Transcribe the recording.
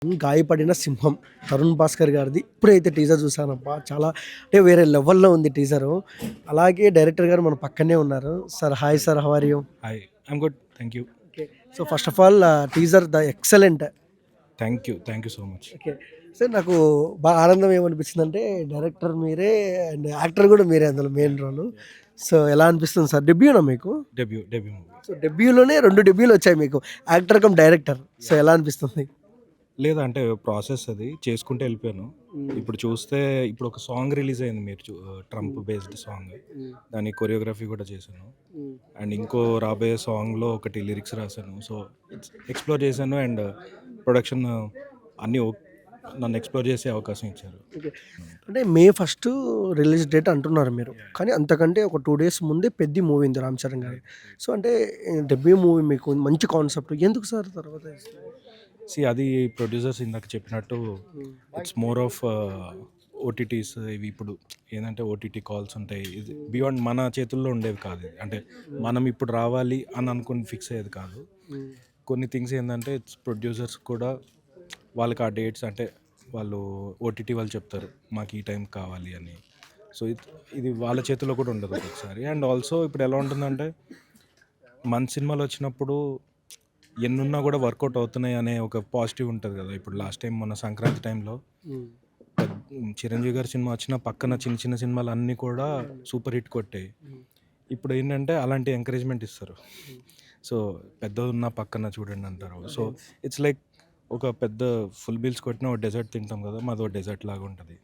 గాయపడిన సింహం తరుణ్ భాస్కర్ గారిది ఇప్పుడైతే టీజర్ చూసానబ్బా! చాలా అంటే వేరే లెవెల్‌లో ఉంది టీజరు. అలాగే డైరెక్టర్ గారు మన పక్కనే ఉన్నారు. Sir hi sir how are you? Hi. I'm good. Thank you. Okay. So, first of all teaser excellent. Thank you. Thank you so much. Okay. So, నాకు ఆనందం ఏమనిపించిందంటే డైరెక్టర్ మీరే అండ్ యాక్టర్ కూడా మీరే అందులో మెయిన్ రోలు. సో, ఎలా అనిపిస్తుంది sir? డెబ్యూనా మీకు? Debut movie. సో, డెబ్యూలోనే 2 డెబ్యూలొచ్చాయి మీకు. Actor come director. సో, ఎలా అనిపిస్తుంది? లేదా అంటే ప్రాసెస్ అది చేసుకుంటూ ఎళ్ళిపోయాను. హ్మ్. ఇప్పుడు చూస్తే ఇప్పుడు ఒక సాంగ్ రిలీజ్ అయింది మీరు ట్రంప్ హ్మ్. Based song. హ్మ్. దానికి కొరియోగ్రఫీ కూడా చేశాను. హ్మ్. అండ్ ఇంకో రాబోయే సాంగ్‌లో ఒకటి లిరిక్స్ రాశాను. సో, ఎక్స్‌ప్లోర్ చేశాను అండ్ ప్రొడక్షన్ అన్నీ నన్ను ఎక్స్‌ప్లోర్ చేసే అవకాశం ఇచ్చారు. ఓకే. అంటే మే ఫస్టు రిలీజ్ డేట్ అంటున్నారు మీరు. కానీ అంతకంటే ఒక 2 డేస్ ముందే 'పెద్ది' మూవీ ఉంది 'రామ్ చరణ్' గారిది. సో, అంటే డెబ్యూ మూవీ మీకు మంచి కాన్సెప్ట్. ఎందుకు సార్ తర్వాత అది ప్రొడ్యూసర్స్ ఇందాక చెప్పినట్టు హ్మ్. ఇట్స్ మోర్ ఆఫ్ ఓటీటీస్ ఇవి ఇప్పుడు ఏందంటే ఓటీటీ కాల్స్ ఉంటాయి. ఇది బియాండ్ మన చేతుల్లో ఉండేవి కాదు ఇది. అంటే మనం ఇప్పుడు రావాలి అని అనుకుని ఫిక్స్ అయ్యేది కాదు. హ్మ్. కొన్ని థింగ్స్ ఏందంటే ఇట్స్ ప్రొడ్యూసర్స్ కూడా వాళ్ళకి ఆ డేట్స్ అంటే వాళ్ళు ఓటీటీ వాళ్ళు చెప్తారు. మాకు ఈ టైంకి కావాలి అని. సో, ఇది వాళ్ళ చేతుల్లో కూడా ఉండదు ఒక్కొక్కసారి. అండ్ ఆల్సో ఇప్పుడు ఎలా ఉంటుందంటే మన సినిమాలు వచ్చినప్పుడు ఎన్నున్నా కూడా వర్కౌట్ అవుతున్నాయి అనే ఒక పాజిటివ్ ఉంటది కదా! ఇప్పుడు లాస్ట్ టైం మొన్న సంక్రాంతి టైంలో హ్మ్. చిరంజీవి గారి సినిమా వచ్చిన పక్కన చిన్న చిన్న సినిమాలన్నీ కూడా సూపర్ హిట్ కొట్టాయి. హ్మ్. ఇప్పుడేంటంటే అలాంటి ఎంకరేజ్‌మెంట్ ఇస్తారు. హ్మ్. సో, పెద్దదున్న పక్కన చూడండి అంటారు. సో, అదే. ఇట్స్ లైక్ ఒక పెద్ద ఫుల్ బిల్స్ కొట్టిన ఒక డెజర్ట్ తింటాం కదా! మాదో డెజర్ట్ లాగా ఉంటది.